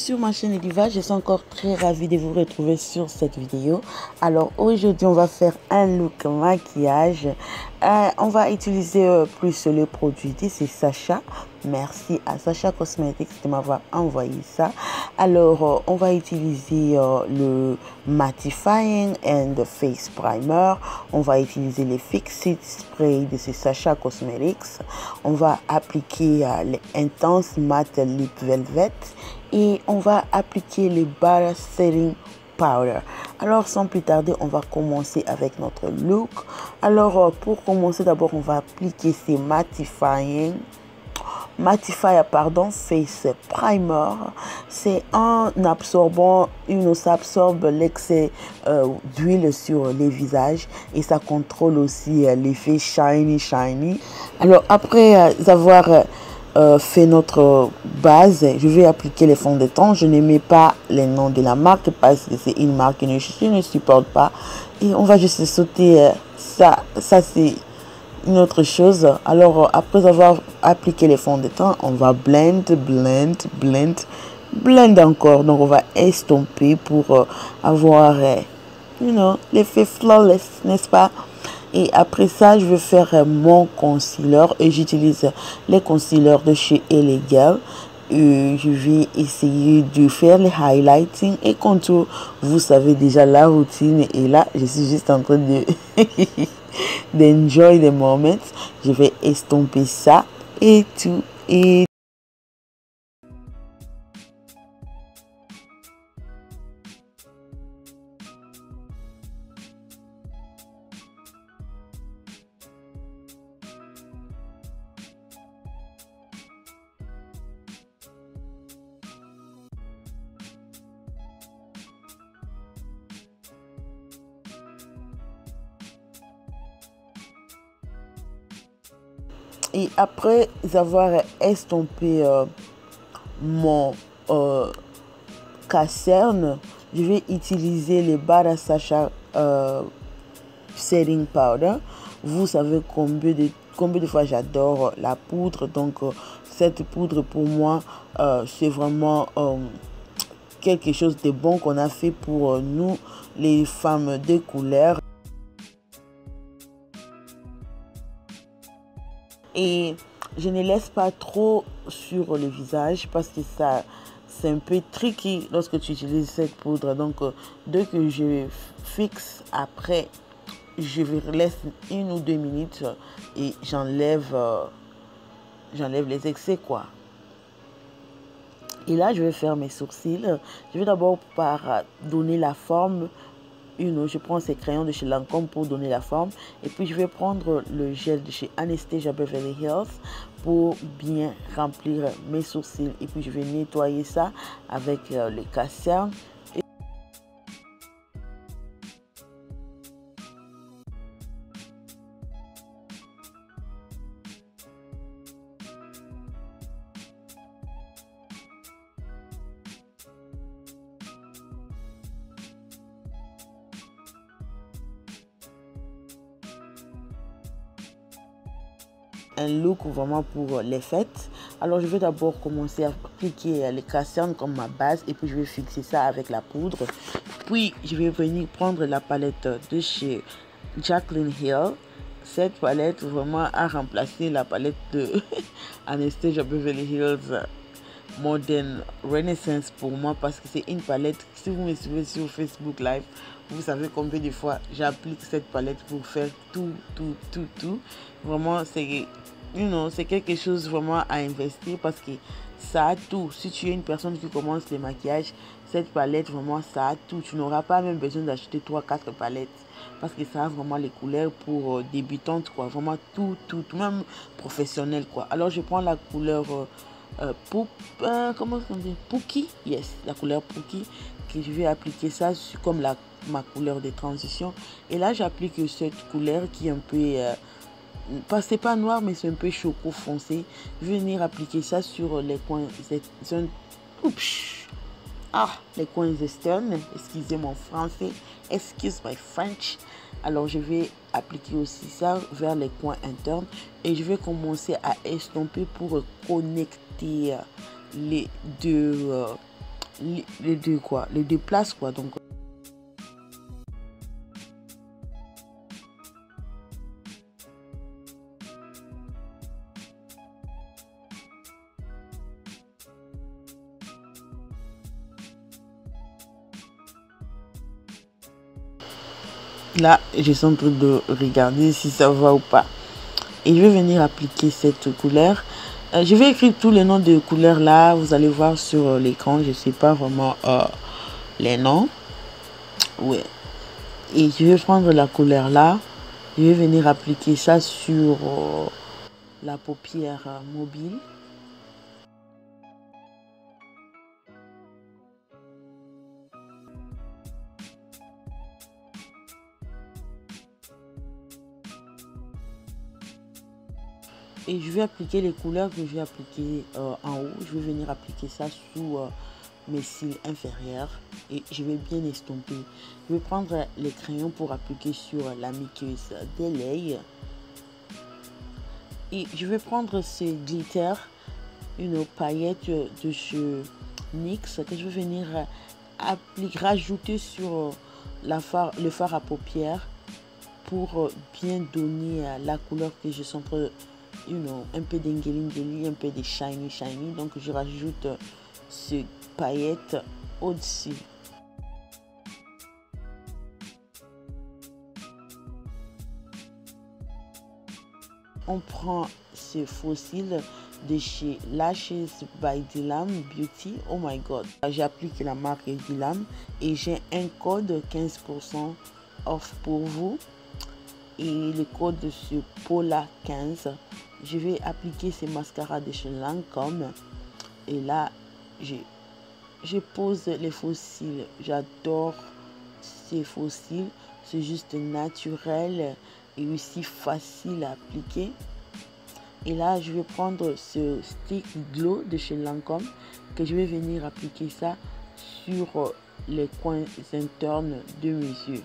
sur ma chaîne Ediva, je suis encore très ravie de vous retrouver sur cette vidéo. Alors aujourd'hui on va faire un look maquillage. On va utiliser plus le produit, c'est Sacha. Merci à Sacha Cosmetics de m'avoir envoyé ça. Alors on va utiliser le mattifying and face primer. On va utiliser les fixed spray de ce Sacha Cosmetics. On va appliquer les intense matte lip velvet et on va appliquer les bar setting powder. Alors sans plus tarder, on va commencer avec notre look. Alors pour commencer, d'abord on va appliquer ces mattifier face primer. C'est un absorbant, ça absorbe l'excès d'huile sur les visages et ça contrôle aussi l'effet shiny. Alors après avoir fait notre base, je vais appliquer les fonds de teint. Je ne mets pas les noms de la marque parce que c'est une marque que je ne supporte pas et on va juste sauter ça c'est une autre chose. Alors après avoir appliqué les fonds de teint, on va blend encore. Donc on va estomper pour avoir l'effet flawless, n'est-ce pas? Et après ça, je vais faire mon concealer et j'utilise les concealers de chez Elegel. Je vais essayer de faire les highlighting et contour. Vous savez déjà la routine et là, je suis juste en train de d'enjoy the moment. Je vais estomper ça et tout. Et après avoir estompé mon caserne, je vais utiliser les Bara Sacha setting powder. Vous savez combien de fois j'adore la poudre, donc cette poudre pour moi c'est vraiment quelque chose de bon qu'on a fait pour nous les femmes de couleur. Et je ne laisse pas trop sur le visage parce que ça c'est un peu tricky lorsque tu utilises cette poudre. Donc dès que je fixe, après je laisse 1 ou 2 minutes et j'enlève les excès quoi. Et là je vais faire mes sourcils. Je vais d'abord par donner la forme. Je prends ces crayons de chez Lancôme pour donner la forme. Et puis je vais prendre le gel de chez Anastasia Beverly Hills pour bien remplir mes sourcils. Et puis je vais nettoyer ça avec le caserne. Un look vraiment pour les fêtes. Alors je vais d'abord commencer à appliquer les casernes comme ma base et puis je vais fixer ça avec la poudre. Puis je vais venir prendre la palette de chez Jaclyn Hill. Cette palette vraiment a remplacé la palette de Anastasia Beverly Hills Modern Renaissance pour moi parce que c'est une palette. Si vous me suivez sur Facebook Live, vous savez combien de fois j'applique cette palette pour faire tout. Vraiment c'est quelque chose vraiment à investir parce que ça a tout. Si tu es une personne qui commence le maquillage, cette palette vraiment ça a tout. Tu n'auras pas même besoin d'acheter 3-4 palettes parce que ça a vraiment les couleurs pour débutantes quoi. Vraiment tout même professionnel quoi. Alors je prends la couleur comment on dit, Pookie, yes, la couleur Pookie, que je vais appliquer ça comme ma couleur de transition. Et là j'applique cette couleur qui est un peu c'est pas noir mais c'est un peu choco foncé. Je vais venir appliquer ça sur les coins les coins externes. Excusez mon français, excuse my French. Alors je vais appliquer aussi ça vers les coins internes et je vais commencer à estomper pour connecter les deux les deux places quoi. Donc là, je suis en train de regarder si ça va ou pas. Et je vais venir appliquer cette couleur. Je vais écrire tous les noms de couleurs là. Vous allez voir sur l'écran. Je ne sais pas vraiment les noms. Ouais. Et je vais prendre la couleur là. Je vais venir appliquer ça sur la paupière mobile. Et je vais appliquer les couleurs que j'ai appliquées en haut. Je vais venir appliquer ça sous mes cils inférieurs. Et je vais bien estomper. Je vais prendre les crayons pour appliquer sur la muqueuse des lèvres. Et je vais prendre ce glitter, une paillette de chez NYX que je vais venir rajouter sur le fard à paupières pour bien donner la couleur que je sens un peu d'engeling, un peu de shiny. Donc je rajoute ce paillette au-dessus. On prend ce fossile de chez Lashes by Dilam Beauty. Oh my god, j'applique la marque Dilam et j'ai un code 15% off pour vous. Et le code sur Paula 15. Je vais appliquer ces mascaras de chez Lancôme. Et là, je pose les fossiles. J'adore ces fossiles. C'est juste naturel et aussi facile à appliquer. Et là, je vais prendre ce stick glow de chez Lancôme que je vais venir appliquer ça sur les coins internes de mes yeux.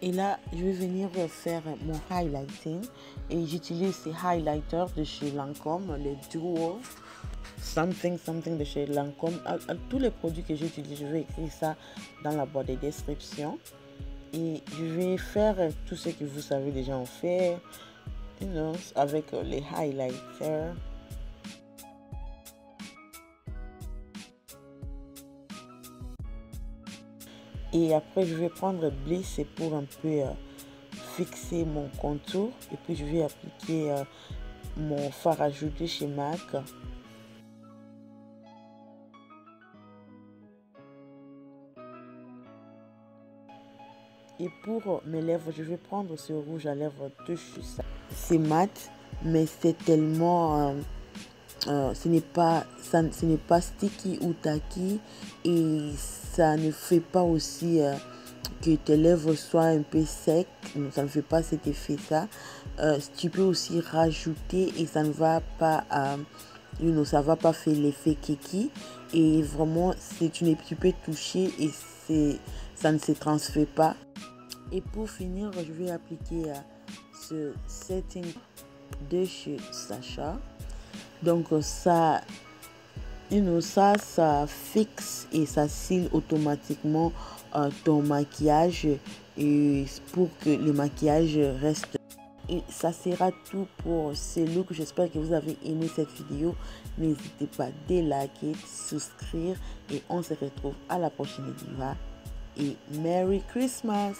Et là, je vais venir faire mon highlighting. Et j'utilise ces highlighters de chez Lancôme, les Duo something de chez Lancôme. Tous les produits que j'utilise, je vais écrire ça dans la boîte de description. Et je vais faire tout ce que vous savez déjà en faire, avec les highlighters. Et après, je vais prendre Bliss pour un peu fixer mon contour. Et puis, je vais appliquer mon fard à ajouter chez MAC. Et pour mes lèvres, je vais prendre ce rouge à lèvres de chez ça. C'est mat, mais c'est tellement... ce n'est pas sticky ou tacky et ça ne fait pas aussi que tes lèvres soient un peu secs. Ça ne fait pas cet effet ça. Tu peux aussi rajouter et ça ne va pas ça va pas faire l'effet kiki et vraiment tu peux toucher et ça ne se transfère pas. Et pour finir, je vais appliquer ce setting de chez Sacha. Donc ça fixe et ça cille automatiquement ton maquillage et pour que le maquillage reste. Et ça sera tout pour ce look. J'espère que vous avez aimé cette vidéo. N'hésitez pas à liker, souscrire et on se retrouve à la prochaine vidéo. Et Merry Christmas!